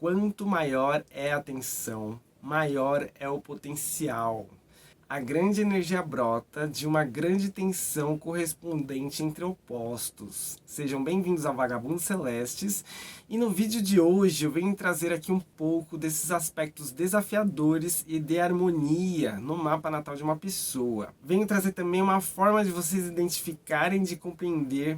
quanto maior é a tensão, maior é o potencial. A grande energia brota de uma grande tensão correspondente entre opostos. Sejam bem-vindos ao Vagabundos Celestes, e no vídeo de hoje eu venho trazer aqui um pouco desses aspectos desafiadores e de harmonia no mapa natal de uma pessoa. Venho trazer também uma forma de vocês identificarem, de compreender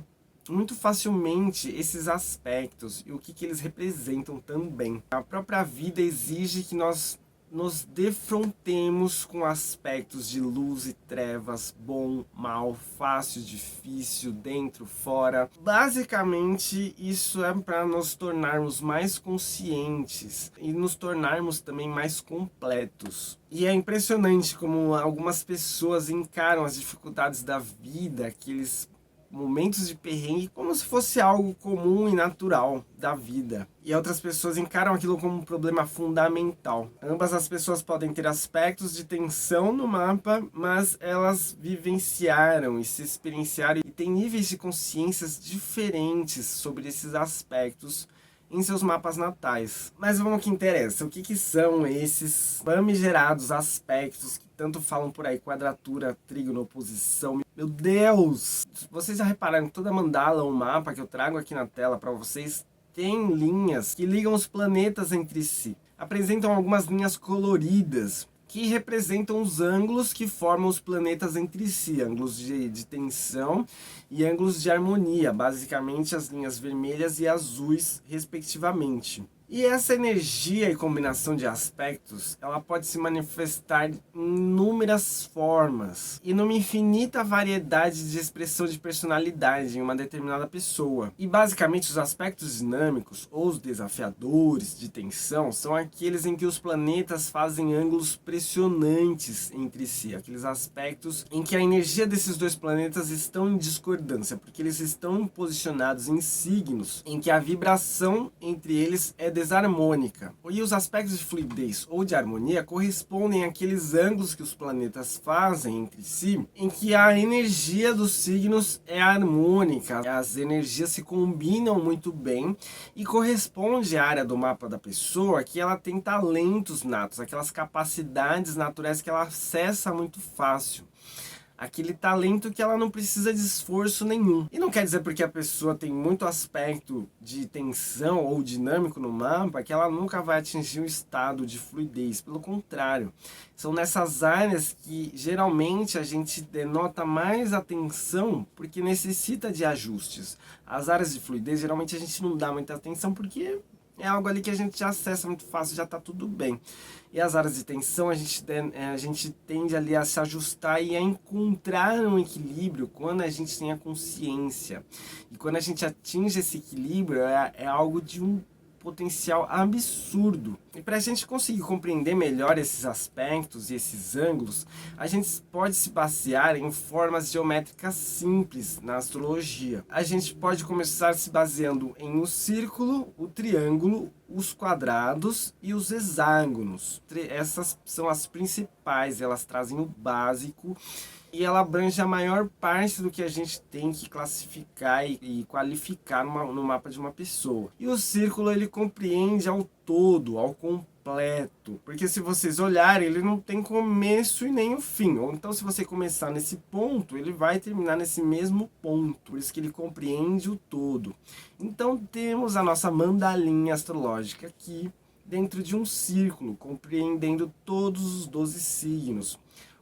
muito facilmente esses aspectos e o que eles representam também. A própria vida exige que nós nos defrontemos com aspectos de luz e trevas, bom, mal, fácil, difícil, dentro, fora. Basicamente, isso é para nos tornarmos mais conscientes e nos tornarmos também mais completos. E é impressionante como algumas pessoas encaram as dificuldades da vida, aqueles momentos de perrengue, como se fosse algo comum e natural da vida. E outras pessoas encaram aquilo como um problema fundamental. Ambas as pessoas podem ter aspectos de tensão no mapa, mas elas vivenciaram e se experienciaram e têm níveis de consciências diferentes sobre esses aspectos em seus mapas natais. Mas vamos ao que interessa. O que são esses famigerados aspectos que tanto falam por aí? Quadratura, trígono, oposição. Meu Deus! Vocês já repararam que toda mandala, um mapa que eu trago aqui na tela para vocês, tem linhas que ligam os planetas entre si. Apresentam algumas linhas coloridas que representam os ângulos que formam os planetas entre si, ângulos de tensão e ângulos de harmonia, basicamente as linhas vermelhas e azuis, respectivamente. E essa energia e combinação de aspectos, ela pode se manifestar em inúmeras formas e numa infinita variedade de expressão de personalidade em uma determinada pessoa. E basicamente os aspectos dinâmicos ou os desafiadores de tensão são aqueles em que os planetas fazem ângulos pressionantes entre si, aqueles aspectos em que a energia desses dois planetas estão em discordância, porque eles estão posicionados em signos em que a vibração entre eles é desarmônica. E os aspectos de fluidez ou de harmonia correspondem àqueles ângulos que os planetas fazem entre si, em que a energia dos signos é harmônica, as energias se combinam muito bem e corresponde à área do mapa da pessoa que ela tem talentos natos, aquelas capacidades naturais que ela acessa muito fácil. Aquele talento que ela não precisa de esforço nenhum. E não quer dizer porque a pessoa tem muito aspecto de tensão ou dinâmico no mapa que ela nunca vai atingir um estado de fluidez. Pelo contrário, são nessas áreas que geralmente a gente denota mais atenção porque necessita de ajustes. As áreas de fluidez geralmente a gente não dá muita atenção porque é algo ali que a gente já acessa muito fácil, já está tudo bem. E as áreas de tensão a gente tende ali a se ajustar e a encontrar um equilíbrio quando a gente tem a consciência. E quando a gente atinge esse equilíbrio é algo de um potencial absurdo. E para a gente conseguir compreender melhor esses aspectos e esses ângulos, a gente pode se basear em formas geométricas simples na astrologia. A gente pode começar se baseando em um círculo, o triângulo, os quadrados e os hexágonos. Essas são as principais, elas trazem o básico e ela abrange a maior parte do que a gente tem que classificar e qualificar no mapa de uma pessoa. E o círculo ele compreende ao todo, ao completo, porque se vocês olharem, ele não tem começo e nem o fim, ou então se você começar nesse ponto, ele vai terminar nesse mesmo ponto, por isso que ele compreende o todo. Então temos a nossa mandalinha astrológica aqui, dentro de um círculo, compreendendo todos os 12 signos,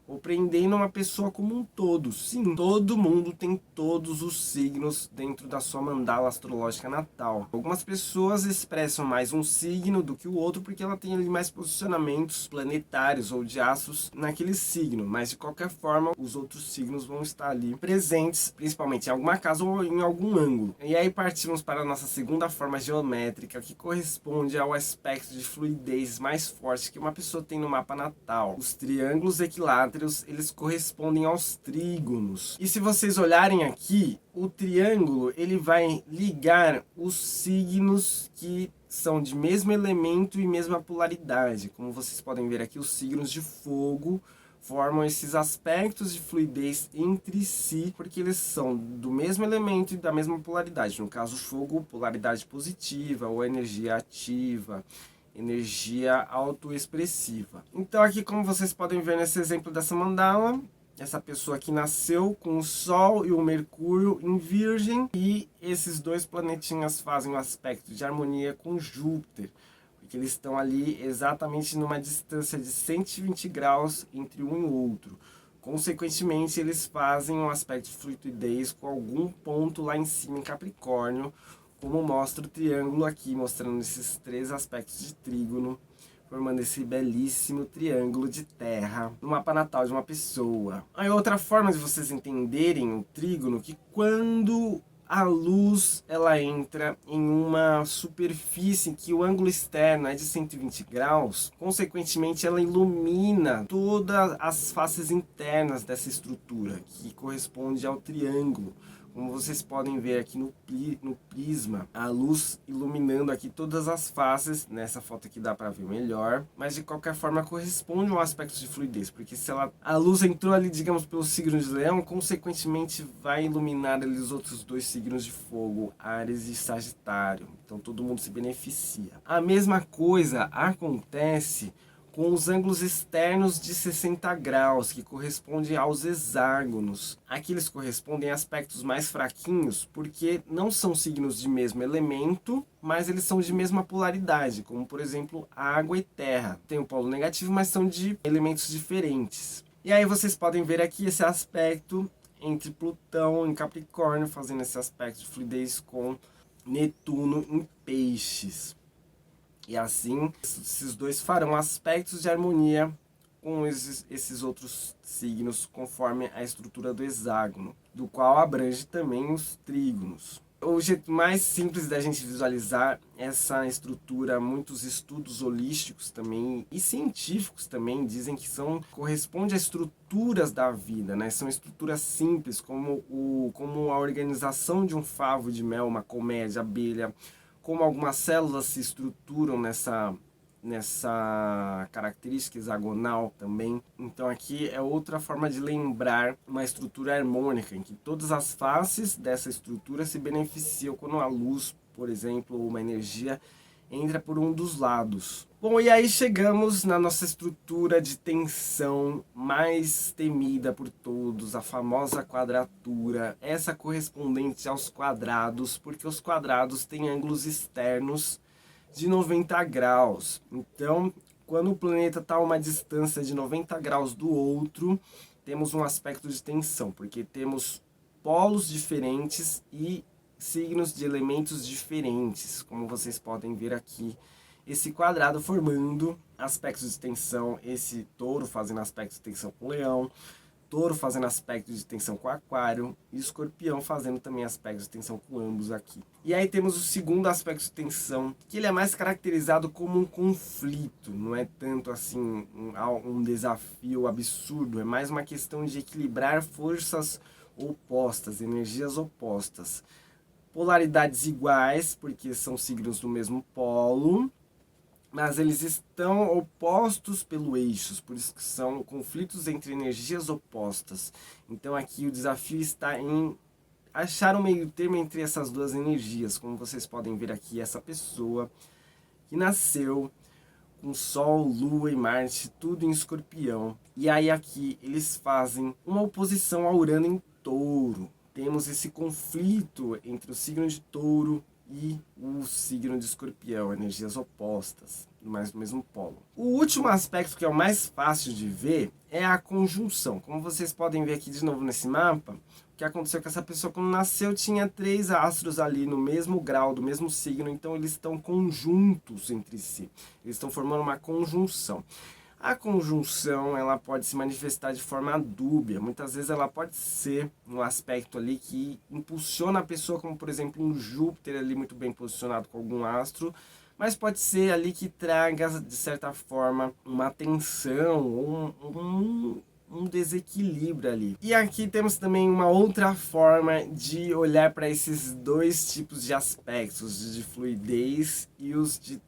compreendendo uma pessoa como um todo. Sim, todo mundo tem todos os signos dentro da sua mandala astrológica natal. Algumas pessoas expressam mais um signo do que o outro porque ela tem ali mais posicionamentos planetários ou de astros naquele signo, mas de qualquer forma os outros signos vão estar ali presentes, principalmente em alguma casa ou em algum ângulo. E aí partimos para a nossa segunda forma geométrica, que corresponde ao aspecto de fluidez mais forte que uma pessoa tem no mapa natal. Os triângulos equiláteros eles correspondem aos trígonos. E se vocês olharem aqui, o triângulo ele vai ligar os signos que são de mesmo elemento e mesma polaridade. Como vocês podem ver aqui, os signos de fogo formam esses aspectos de fluidez entre si, porque eles são do mesmo elemento e da mesma polaridade. No caso, o fogo, polaridade positiva, ou energia ativa, energia autoexpressiva. Então aqui, como vocês podem ver nesse exemplo dessa mandala, essa pessoa aqui nasceu com o Sol e o Mercúrio em Virgem, e esses dois planetinhas fazem um aspecto de harmonia com Júpiter, porque eles estão ali exatamente numa distância de 120 graus entre um e o outro. Consequentemente, eles fazem um aspecto de fluidez com algum ponto lá em cima em Capricórnio, como mostra o triângulo aqui, mostrando esses três aspectos de trígono, formando esse belíssimo triângulo de terra no mapa natal de uma pessoa. Aí outra forma de vocês entenderem o trígono, que quando a luz ela entra em uma superfície que o ângulo externo é de 120 graus, consequentemente ela ilumina todas as faces internas dessa estrutura, que corresponde ao triângulo. Como vocês podem ver aqui no prisma, a luz iluminando aqui todas as faces. Nessa foto aqui dá para ver melhor, mas de qualquer forma corresponde a um aspecto de fluidez, porque se a luz entrou ali, digamos, pelo signo de Leão, consequentemente vai iluminar ali os outros dois signos de fogo, Áries e Sagitário. Então todo mundo se beneficia. A mesma coisa acontece com os ângulos externos de 60 graus, que correspondem aos hexágonos. Aqui eles correspondem a aspectos mais fraquinhos, porque não são signos de mesmo elemento, mas eles são de mesma polaridade, como por exemplo água e terra. Tem o polo negativo, mas são de elementos diferentes. E aí vocês podem ver aqui esse aspecto entre Plutão em Capricórnio, fazendo esse aspecto de fluidez com Netuno em Peixes. E assim, esses dois farão aspectos de harmonia com esses outros signos, conforme a estrutura do hexágono, do qual abrange também os trígonos. O jeito mais simples da gente visualizar essa estrutura, muitos estudos holísticos também e científicos também dizem que corresponde a estruturas da vida, né? São estruturas simples, como a organização de um favo de mel, uma colmeia de abelha, como algumas células se estruturam nessa característica hexagonal também. Então aqui é outra forma de lembrar uma estrutura harmônica, em que todas as faces dessa estrutura se beneficiam quando a luz, por exemplo, ou uma energia entra por um dos lados. Bom, e aí chegamos na nossa estrutura de tensão mais temida por todos, a famosa quadratura, essa correspondente aos quadrados, porque os quadrados têm ângulos externos de 90 graus. Então, quando o planeta está a uma distância de 90 graus do outro, temos um aspecto de tensão, porque temos polos diferentes e signos de elementos diferentes, como vocês podem ver aqui, esse quadrado formando aspectos de tensão, esse touro fazendo aspecto de tensão com leão, touro fazendo aspecto de tensão com aquário e escorpião fazendo também aspectos de tensão com ambos aqui. E aí temos o segundo aspecto de tensão, que ele é mais caracterizado como um conflito, não é tanto assim um desafio absurdo, é mais uma questão de equilibrar forças opostas, energias opostas. Polaridades iguais, porque são signos do mesmo polo, mas eles estão opostos pelo eixo, por isso que são conflitos entre energias opostas. Então aqui o desafio está em achar um meio termo entre essas duas energias, como vocês podem ver aqui, essa pessoa que nasceu com Sol, Lua e Marte, tudo em Escorpião. E aí aqui eles fazem uma oposição a Urano em Touro. Temos esse conflito entre o signo de Touro e o signo de Escorpião, energias opostas, mas no mesmo polo. O último aspecto, que é o mais fácil de ver, é a conjunção. Como vocês podem ver aqui de novo nesse mapa, o que aconteceu com essa pessoa quando nasceu, tinha 3 astros ali no mesmo grau, do mesmo signo, então eles estão conjuntos entre si. Eles estão formando uma conjunção. A conjunção, ela pode se manifestar de forma dúbia. Muitas vezes ela pode ser um aspecto ali que impulsiona a pessoa, como por exemplo um Júpiter ali muito bem posicionado com algum astro, mas pode ser ali que traga, de certa forma, uma tensão ou um desequilíbrio ali. E aqui temos também uma outra forma de olhar para esses dois tipos de aspectos, de fluidez e os de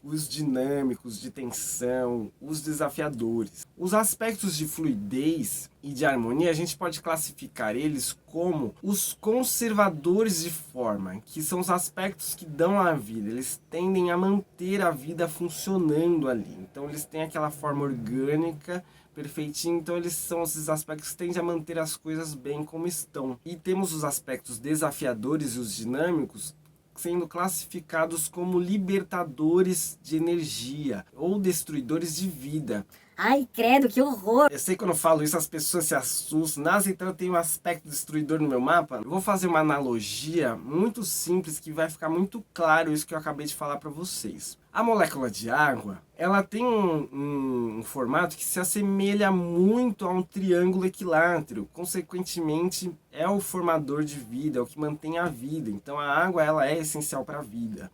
os dinâmicos, de tensão, os desafiadores. Os aspectos de fluidez e de harmonia, a gente pode classificar eles como os conservadores de forma, que são os aspectos que dão à vida. Eles tendem a manter a vida funcionando ali. Então eles têm aquela forma orgânica, perfeitinho, então eles são esses aspectos que tendem a manter as coisas bem como estão. E temos os aspectos desafiadores e os dinâmicos, sendo classificados como libertadores de energia ou destruidores de vida. Ai, credo, que horror! Eu sei que quando eu falo isso as pessoas se assustam. Nossa, então eu tenho um aspecto destruidor no meu mapa. Eu vou fazer uma analogia muito simples que vai ficar muito claro isso que eu acabei de falar para vocês. A molécula de água, ela tem um formato que se assemelha muito a um triângulo equilátero. Consequentemente, é o formador de vida, é o que mantém a vida. Então a água ela é essencial para a vida.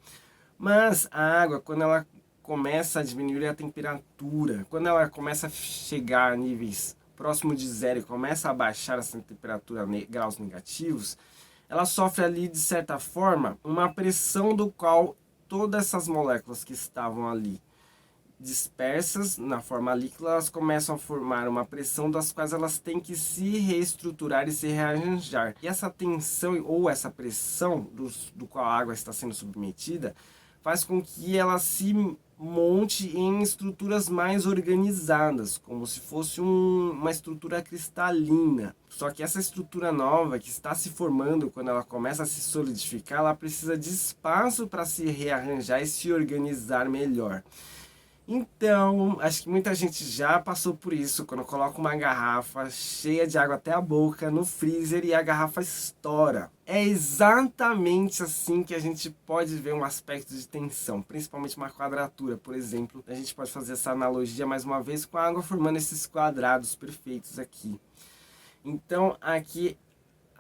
Mas a água, quando ela começa a diminuir a temperatura, quando ela começa a chegar a níveis próximo de zero e começa a baixar essa temperatura graus negativos, ela sofre ali, de certa forma, uma pressão do qual todas essas moléculas que estavam ali dispersas na forma líquida, elas começam a formar uma pressão das quais elas têm que se reestruturar e se rearranjar. E essa tensão ou essa pressão do qual a água está sendo submetida faz com que ela se monte em estruturas mais organizadas, como se fosse uma estrutura cristalina. Só que essa estrutura nova que está se formando, quando ela começa a se solidificar, ela precisa de espaço para se rearranjar e se organizar melhor. Então, acho que muita gente já passou por isso, quando coloca uma garrafa cheia de água até a boca no freezer e a garrafa estoura. É exatamente assim que a gente pode ver um aspecto de tensão, principalmente uma quadratura, por exemplo. A gente pode fazer essa analogia mais uma vez com a água formando esses quadrados perfeitos aqui. Então, aqui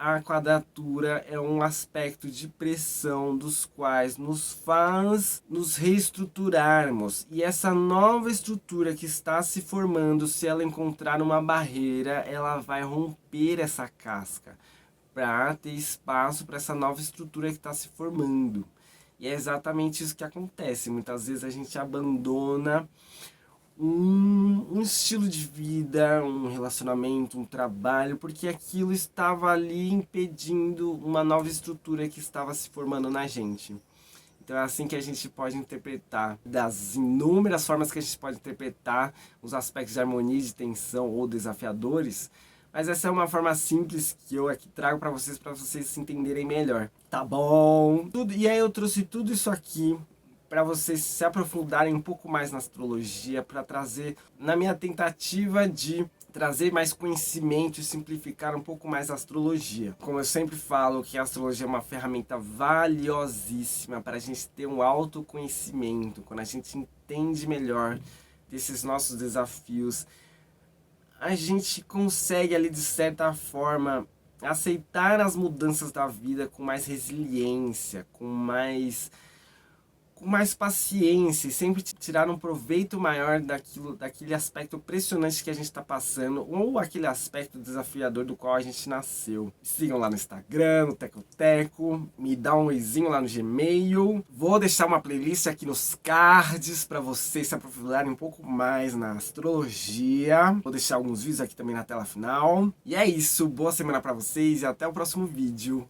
a quadratura é um aspecto de pressão dos quais nos faz nos reestruturarmos. E essa nova estrutura que está se formando, se ela encontrar uma barreira, ela vai romper essa casca para ter espaço para essa nova estrutura que está se formando. E é exatamente isso que acontece. Muitas vezes a gente abandona um estilo de vida, um relacionamento, um trabalho, porque aquilo estava ali impedindo uma nova estrutura que estava se formando na gente. Então é assim que a gente pode interpretar, das inúmeras formas que a gente pode interpretar os aspectos de harmonia, de tensão ou desafiadores, mas essa é uma forma simples que eu aqui trago para vocês se entenderem melhor. Tá bom? E aí eu trouxe tudo isso aqui para vocês se aprofundarem um pouco mais na astrologia, para trazer, na minha tentativa de trazer mais conhecimento e simplificar um pouco mais a astrologia. Como eu sempre falo, que a astrologia é uma ferramenta valiosíssima para a gente ter um autoconhecimento. Quando a gente entende melhor desses nossos desafios, a gente consegue ali, de certa forma, aceitar as mudanças da vida com mais resiliência, com mais paciência e sempre tirar um proveito maior daquele aspecto pressionante que a gente está passando ou aquele aspecto desafiador do qual a gente nasceu. Sigam lá no Instagram, no Tecoteco, me dá um oizinho lá no Gmail. Vou deixar uma playlist aqui nos cards para vocês se aprofundarem um pouco mais na astrologia. Vou deixar alguns vídeos aqui também na tela final. E é isso, boa semana para vocês e até o próximo vídeo.